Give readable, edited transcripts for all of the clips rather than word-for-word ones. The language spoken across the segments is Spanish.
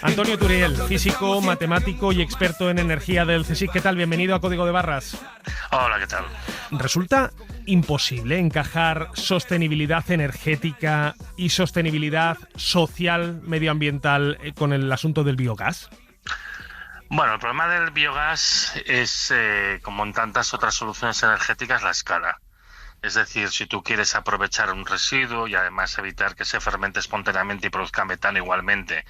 Antonio Turiel, físico, matemático y experto en energía del CSIC. ¿Qué tal? Bienvenido a Código de Barras. Hola, ¿qué tal? ¿Resulta imposible encajar sostenibilidad energética y sostenibilidad social, medioambiental con el asunto del biogás? Bueno, el problema del biogás es, como en tantas otras soluciones energéticas, la escala. Es decir, si tú quieres aprovechar un residuo y además evitar que se fermente espontáneamente y produzca metano igualmente,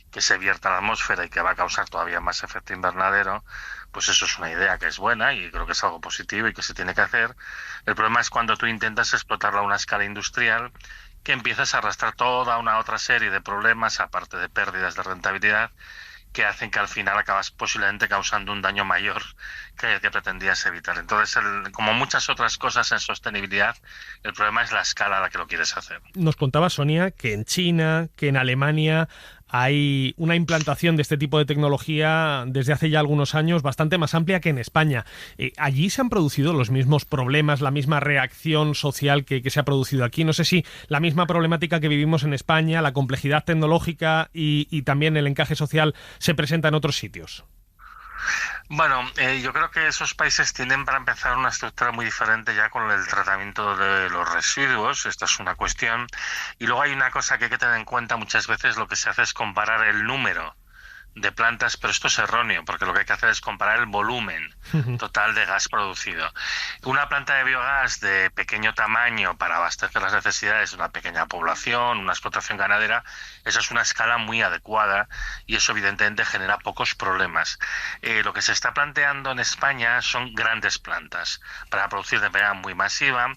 que se vierta a la atmósfera y que va a causar todavía más efecto invernadero, pues eso es una idea que es buena y creo que es algo positivo y que se tiene que hacer. El problema es cuando tú intentas explotarlo a una escala industrial, que empiezas a arrastrar toda una otra serie de problemas, aparte de pérdidas de rentabilidad, que hacen que al final acabas posiblemente causando un daño mayor que el que pretendías evitar. Entonces, como muchas otras cosas en sostenibilidad, el problema es la escala a la que lo quieres hacer. Nos contaba Sonia que en China, que en Alemania hay una implantación de este tipo de tecnología desde hace ya algunos años bastante más amplia que en España. ¿Allí se han producido los mismos problemas, la misma reacción social que se ha producido aquí? No sé si la misma problemática que vivimos en España, la complejidad tecnológica y también el encaje social se presenta en otros sitios. Bueno, yo creo que esos países tienen para empezar una estructura muy diferente ya con el tratamiento de los residuos. Esta es una cuestión. Y luego hay una cosa que hay que tener en cuenta: muchas veces lo que se hace es comparar el número de plantas, pero esto es erróneo, porque lo que hay que hacer es comparar el volumen total de gas producido. Una planta de biogás de pequeño tamaño para abastecer las necesidades de una pequeña población, una explotación ganadera, esa es una escala muy adecuada y eso evidentemente genera pocos problemas. Lo que se está planteando en España son grandes plantas para producir de manera muy masiva,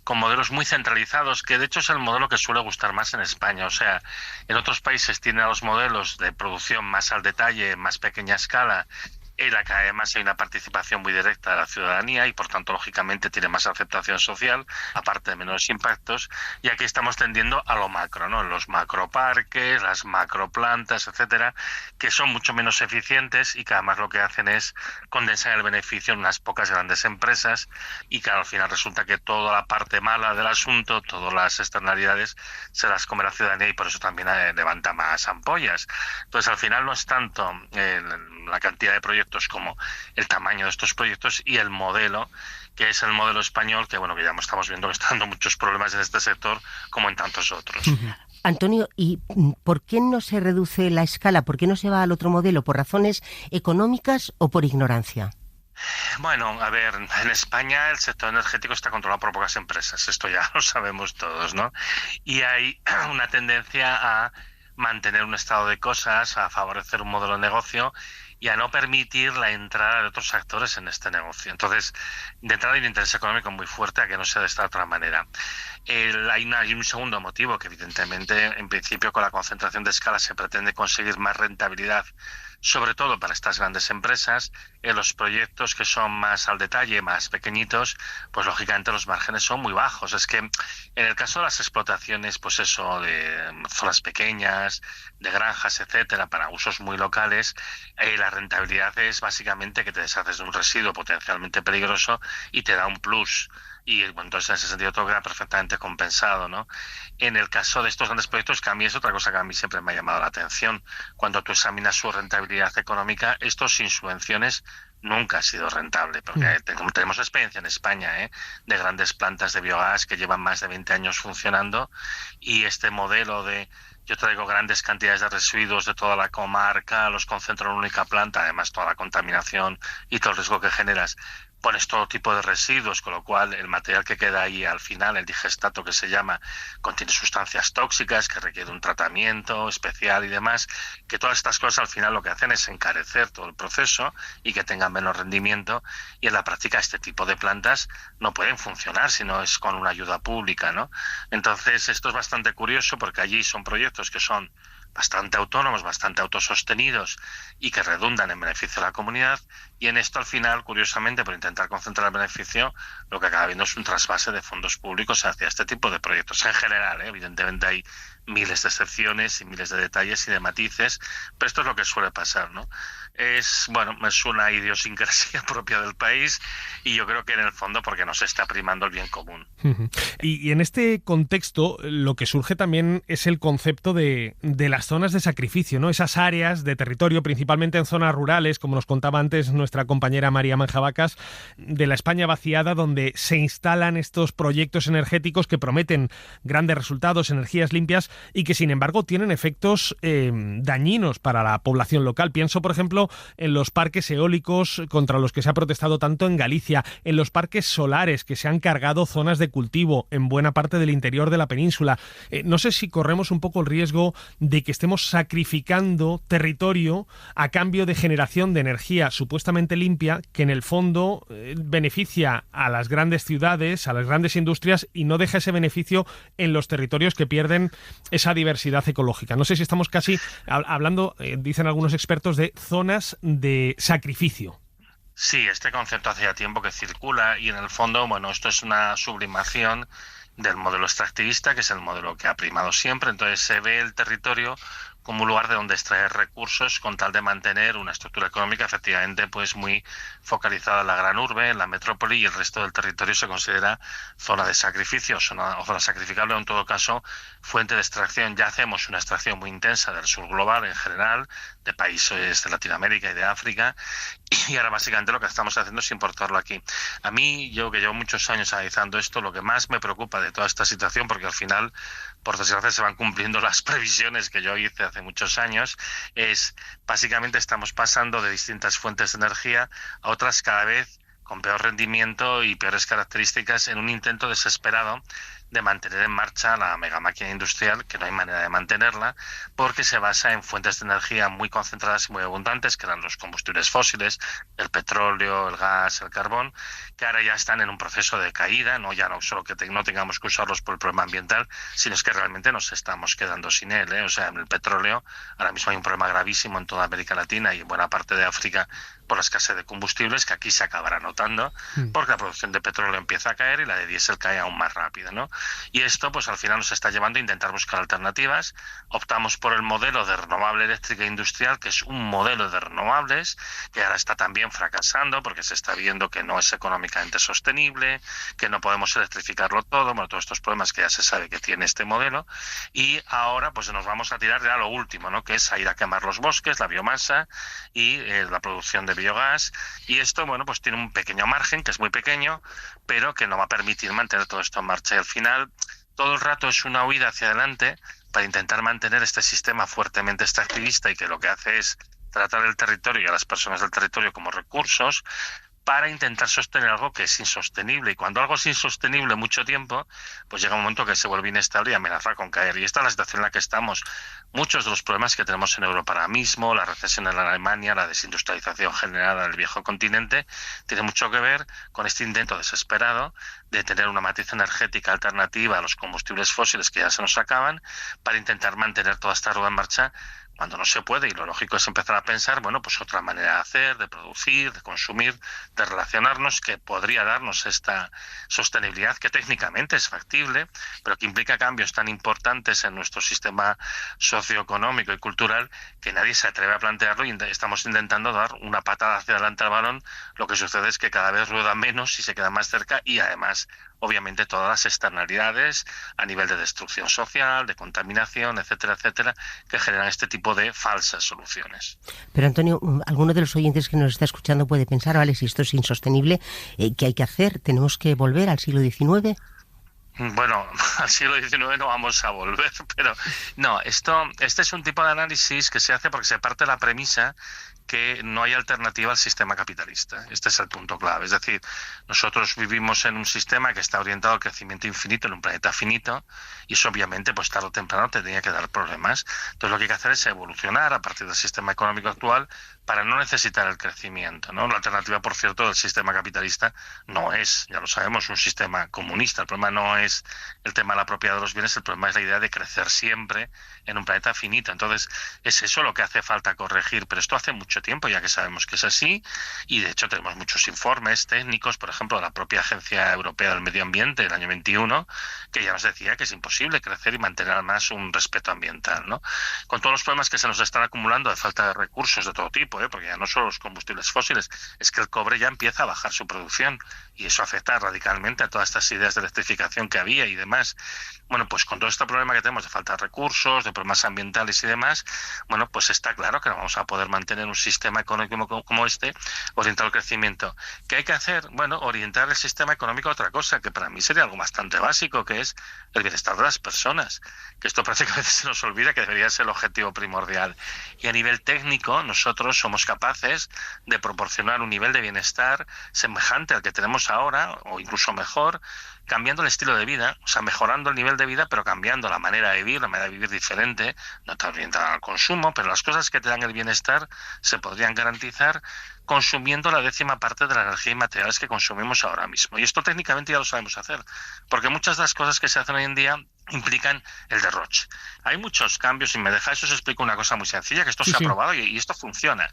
con modelos muy centralizados, que de hecho es el modelo que suele gustar más en España. O sea, en otros países tienen los modelos de producción más al detalle, más pequeña escala, en la que además hay una participación muy directa de la ciudadanía y por tanto lógicamente tiene más aceptación social, aparte de menores impactos, y aquí estamos tendiendo a lo macro, ¿no? Los macroparques, las macroplantas, etcétera, que son mucho menos eficientes y que además lo que hacen es condensar el beneficio en unas pocas grandes empresas y que al final resulta que toda la parte mala del asunto, todas las externalidades se las come la ciudadanía y por eso también levanta más ampollas. Entonces al final no es tanto la cantidad de proyectos como el tamaño de estos proyectos y el modelo, que es el modelo español, que bueno, que ya estamos viendo que está dando muchos problemas en este sector como en tantos otros. Antonio, ¿y por qué no se reduce la escala? ¿Por qué no se va al otro modelo? ¿Por razones económicas o por ignorancia? Bueno, a ver, en España el sector energético está controlado por pocas empresas, esto ya lo sabemos todos, ¿no? Y hay una tendencia a mantener un estado de cosas, a favorecer un modelo de negocio y a no permitir la entrada de otros actores en este negocio. Entonces, de entrada hay un interés económico muy fuerte a que no sea de esta otra manera. Hay un segundo motivo, que evidentemente, en principio, con la concentración de escala se pretende conseguir más rentabilidad, sobre todo para estas grandes empresas. En los proyectos que son más al detalle, más pequeñitos, pues lógicamente los márgenes son muy bajos. Es que en el caso de las explotaciones, pues eso, de zonas pequeñas, de granjas, etcétera, para usos muy locales, la rentabilidad es básicamente que te deshaces de un residuo potencialmente peligroso y te da un plus. Y bueno, entonces en ese sentido todo queda perfectamente compensado, ¿no? En el caso de estos grandes proyectos, que a mí es otra cosa que a mí siempre me ha llamado la atención, cuando tú examinas su rentabilidad económica, esto sin subvenciones nunca ha sido rentable, porque tenemos experiencia en España, de grandes plantas de biogás que llevan más de 20 años funcionando, y este modelo de yo traigo grandes cantidades de residuos de toda la comarca, los concentro en una única planta, además toda la contaminación y todo el riesgo que generas, pones todo tipo de residuos, con lo cual el material que queda ahí al final, el digestato que se llama, contiene sustancias tóxicas que requiere un tratamiento especial y demás, que todas estas cosas al final lo que hacen es encarecer todo el proceso y que tengan menos rendimiento, y en la práctica este tipo de plantas no pueden funcionar si no es con una ayuda pública, ¿no? Entonces esto es bastante curioso porque allí son proyectos que son bastante autónomos, bastante autosostenidos y que redundan en beneficio de la comunidad, y en esto al final, curiosamente, por intentar concentrar el beneficio, lo que acaba viendo es un trasvase de fondos públicos hacia este tipo de proyectos. En general, evidentemente hay miles de excepciones y miles de detalles y de matices, pero esto es lo que suele pasar, ¿no? Es una idiosincrasia propia del país y yo creo que en el fondo porque nos está primando el bien común. Y en este contexto lo que surge también es el concepto de las zonas de sacrificio, ¿no? Esas áreas de territorio, principalmente en zonas rurales, como nos contaba antes nuestra compañera María Manjabacas, de la España vaciada, donde se instalan estos proyectos energéticos que prometen grandes resultados, energías limpias y que sin embargo tienen efectos dañinos para la población local. Pienso, por ejemplo, en los parques eólicos contra los que se ha protestado tanto en Galicia, en los parques solares que se han cargado zonas de cultivo en buena parte del interior de la península. No sé si corremos un poco el riesgo de que estemos sacrificando territorio a cambio de generación de energía supuestamente limpia que en el fondo beneficia a las grandes ciudades, a las grandes industrias y no deja ese beneficio en los territorios que pierden esa diversidad ecológica. No sé si estamos casi hablando, dicen algunos expertos, de zonas de sacrificio. Sí, este concepto hace ya tiempo que circula y en el fondo, esto es una sublimación del modelo extractivista, que es el modelo que ha primado siempre. Entonces se ve el territorio como un lugar de donde extraer recursos con tal de mantener una estructura económica efectivamente pues muy focalizada en la gran urbe, en la metrópoli, y el resto del territorio se considera zona de sacrificio o zona sacrificable, o en todo caso fuente de extracción. Ya hacemos una extracción muy intensa del sur global en general, de países de Latinoamérica y de África, y ahora básicamente lo que estamos haciendo es importarlo aquí. A mí, yo que llevo muchos años analizando esto, lo que más me preocupa de toda esta situación, porque al final, por desgracia, se van cumpliendo las previsiones que yo hice hace muchos años, es básicamente estamos pasando de distintas fuentes de energía a otras cada vez con peor rendimiento y peores características en un intento desesperado de mantener en marcha la mega máquina industrial, que no hay manera de mantenerla, porque se basa en fuentes de energía muy concentradas y muy abundantes, que eran los combustibles fósiles, el petróleo, el gas, el carbón, que ahora ya están en un proceso de caída, ya no solo que no tengamos que usarlos por el problema ambiental, sino es que realmente nos estamos quedando sin él, O sea, en el petróleo ahora mismo hay un problema gravísimo en toda América Latina y en buena parte de África por la escasez de combustibles, que aquí se acabará notando, porque la producción de petróleo empieza a caer y la de diésel cae aún más rápido, Y esto, pues al final nos está llevando a intentar buscar alternativas. Optamos por el modelo de renovable eléctrica industrial, que es un modelo de renovables, que ahora está también fracasando, porque se está viendo que no es económicamente sostenible, que no podemos electrificarlo todo, todos estos problemas que ya se sabe que tiene este modelo. Y ahora, pues nos vamos a tirar ya a lo último, que es a ir a quemar los bosques, la biomasa y la producción de biogás, y esto, pues tiene un pequeño margen, que es muy pequeño, pero que no va a permitir mantener todo esto en marcha. Y al final, todo el rato es una huida hacia adelante para intentar mantener este sistema fuertemente extractivista y que lo que hace es tratar el territorio y a las personas del territorio como recursos, para intentar sostener algo que es insostenible. Y cuando algo es insostenible mucho tiempo, pues llega un momento que se vuelve inestable y amenaza con caer. Y esta es la situación en la que estamos. Muchos de los problemas que tenemos en Europa ahora mismo, la recesión en Alemania, la desindustrialización generada en el viejo continente, tiene mucho que ver con este intento desesperado de tener una matriz energética alternativa a los combustibles fósiles que ya se nos acaban, para intentar mantener toda esta rueda en marcha, cuando no se puede. Y lo lógico es empezar a pensar, pues otra manera de hacer, de producir, de consumir, de relacionarnos, que podría darnos esta sostenibilidad que técnicamente es factible, pero que implica cambios tan importantes en nuestro sistema socioeconómico y cultural que nadie se atreve a plantearlo, y estamos intentando dar una patada hacia adelante al balón. Lo que sucede es que cada vez rueda menos y se queda más cerca, y además obviamente todas las externalidades a nivel de destrucción social, de contaminación, etcétera, etcétera, que generan este tipo de falsas soluciones. Pero Antonio, alguno de los oyentes que nos está escuchando puede pensar, vale, si esto es insostenible, ¿qué hay que hacer? ¿Tenemos que volver al siglo XIX? Bueno, al siglo XIX no vamos a volver, pero no, este es un tipo de análisis que se hace porque se parte de la premisa que no hay alternativa al sistema capitalista. Este es el punto clave. Es decir, nosotros vivimos en un sistema que está orientado al crecimiento infinito en un planeta finito, y eso obviamente pues tarde o temprano tendría que dar problemas. Entonces lo que hay que hacer es evolucionar a partir del sistema económico actual para no necesitar el crecimiento, ¿no? La alternativa, por cierto, del sistema capitalista no es, ya lo sabemos, un sistema comunista. El problema no es el tema de la propiedad de los bienes, el problema es la idea de crecer siempre en un planeta finito. Entonces, es eso lo que hace falta corregir, pero esto hace mucho tiempo ya que sabemos que es así, y de hecho tenemos muchos informes técnicos, por ejemplo, de la propia Agencia Europea del Medio Ambiente del año 21, que ya nos decía que es imposible crecer y mantener además un respeto ambiental, ¿no? Con todos los problemas que se nos están acumulando de falta de recursos de todo tipo, porque ya no solo los combustibles fósiles, es que el cobre ya empieza a bajar su producción y eso afecta radicalmente a todas estas ideas de electrificación que había y demás. Bueno, pues con todo este problema que tenemos de falta de recursos, de problemas ambientales y demás, bueno, pues está claro que no vamos a poder mantener un sistema económico como este orientado al crecimiento. ¿Qué hay que hacer? Bueno, orientar el sistema económico a otra cosa, que para mí sería algo bastante básico, que es el bienestar de las personas, que esto parece que a veces se nos olvida que debería ser el objetivo primordial. Y a nivel técnico, nosotros somos capaces de proporcionar un nivel de bienestar semejante al que tenemos ahora, o incluso mejor, cambiando el estilo de vida, o sea, mejorando el nivel de vida, pero cambiando la manera de vivir, la manera de vivir diferente, no tan orientada al consumo, pero las cosas que te dan el bienestar se podrían garantizar consumiendo la 10ª parte de la energía y materiales que consumimos ahora mismo. Y esto técnicamente ya lo sabemos hacer, porque muchas de las cosas que se hacen hoy en día implican el derroche. Hay muchos cambios, y me dejáis os explico una cosa muy sencilla, que esto se ha probado y esto funciona.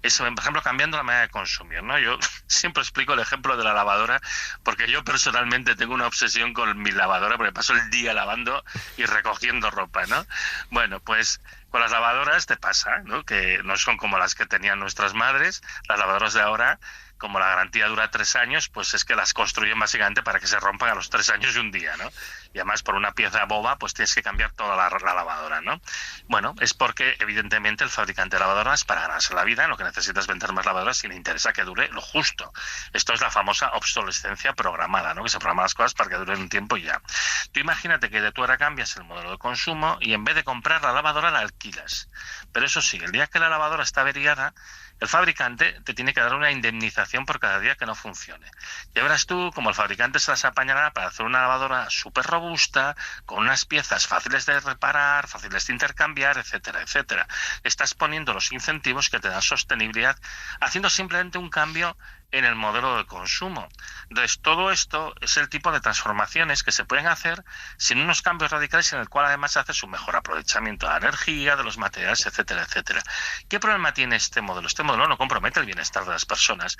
Es, por ejemplo, cambiando la manera de consumir, ¿no? Yo siempre explico el ejemplo de la lavadora, porque yo personalmente tengo una obsesión con mi lavadora, porque paso el día lavando y recogiendo ropa, ¿no? Bueno, pues con las lavadoras te pasa, ¿no? Que no son como las que tenían nuestras madres. Las lavadoras de ahora, como la garantía dura 3 años, pues es que las construyen básicamente para que se rompan a los 3 años y un día, ¿no? Y además por una pieza boba, pues tienes que cambiar toda la lavadora, ¿no? Bueno, es porque evidentemente el fabricante de lavadoras, para ganarse la vida, lo que necesita es vender más lavadoras y le interesa que dure lo justo. Esto es la famosa obsolescencia programada, ¿no? Que se programan las cosas para que duren un tiempo y ya. Tú imagínate que tú ahora cambias el modelo de consumo y en vez de comprar la lavadora la alquilas. Pero eso sí, el día que la lavadora está averiada, el fabricante te tiene que dar una indemnización por cada día que no funcione. Ya verás tú como el fabricante se las apañará para hacer una lavadora súper robusta, con unas piezas fáciles de reparar, fáciles de intercambiar, etcétera, etcétera. Estás poniendo los incentivos que te dan sostenibilidad, haciendo simplemente un cambio en el modelo de consumo. Entonces, todo esto es el tipo de transformaciones que se pueden hacer sin unos cambios radicales, en el cual además hace su mejor aprovechamiento de la energía, de los materiales, etcétera, etcétera. ¿Qué problema tiene este modelo? Este modelo no compromete el bienestar de las personas.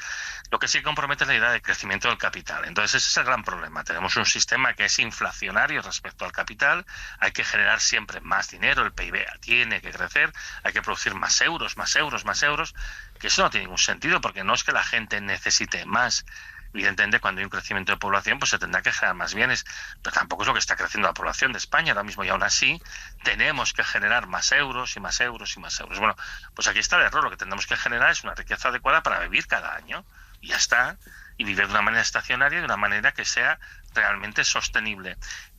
Lo que sí compromete es la idea de crecimiento del capital. Entonces, ese es el gran problema. Tenemos un sistema que es inflacionario respecto al capital. Hay que generar siempre más dinero. El PIB tiene que crecer. Hay que producir más euros, más euros, más euros. Que eso no tiene ningún sentido, porque no es que la gente necesite más. Evidentemente, cuando hay un crecimiento de población, pues se tendrá que generar más bienes, pero tampoco es lo que está creciendo la población de España ahora mismo, y aún así tenemos que generar más euros y más euros y más euros. Bueno, pues aquí está el error. Lo que tenemos que generar es una riqueza adecuada para vivir cada año, y ya está, y vivir de una manera estacionaria, de una manera que sea realmente sostenible.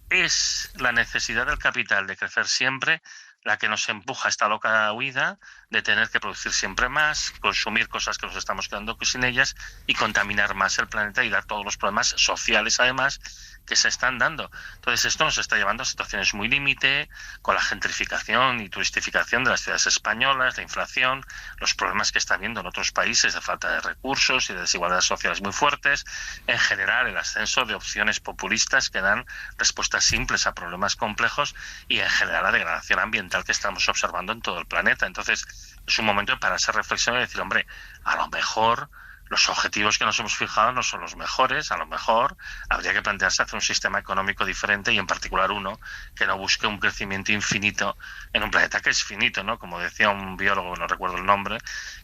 Es la necesidad del capital de crecer siempre la que nos empuja a esta loca huida de tener que producir siempre más, consumir cosas que nos estamos quedando sin ellas y contaminar más el planeta y dar todos los problemas sociales, además, que se están dando. Entonces, esto nos está llevando a situaciones muy límite, con la gentrificación y turistificación de las ciudades españolas, la inflación, los problemas que está habiendo en otros países de falta de recursos y de desigualdades sociales muy fuertes, en general el ascenso de opciones populistas que dan respuestas simples a problemas complejos y en general la degradación ambiental que estamos observando en todo el planeta. Entonces, es un momento de pararse a reflexionar y decir, hombre, a lo mejor los objetivos que nos hemos fijado no son los mejores, a lo mejor habría que plantearse hacer un sistema económico diferente y en particular uno que no busque un crecimiento infinito en un planeta que es finito, ¿no? Como decía un biólogo, no recuerdo el nombre,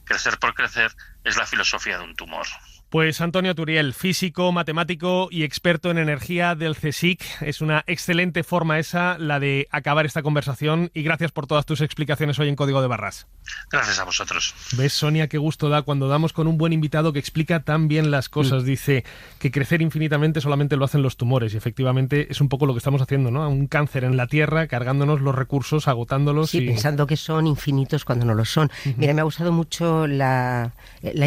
crecer por crecer es la filosofía de un tumor. Pues Antonio Turiel, físico, matemático y experto en energía del CSIC. Es una excelente forma esa, la de acabar esta conversación, y gracias por todas tus explicaciones hoy en Código de Barras. Gracias a vosotros. ¿Ves, Sonia, qué gusto da cuando damos con un buen invitado que explica tan bien las cosas? Dice que crecer infinitamente solamente lo hacen los tumores, y efectivamente es un poco lo que estamos haciendo, ¿no? Un cáncer en la Tierra, cargándonos los recursos, agotándolos. Sí, pensando que son infinitos cuando no lo son. Mira, me ha gustado mucho la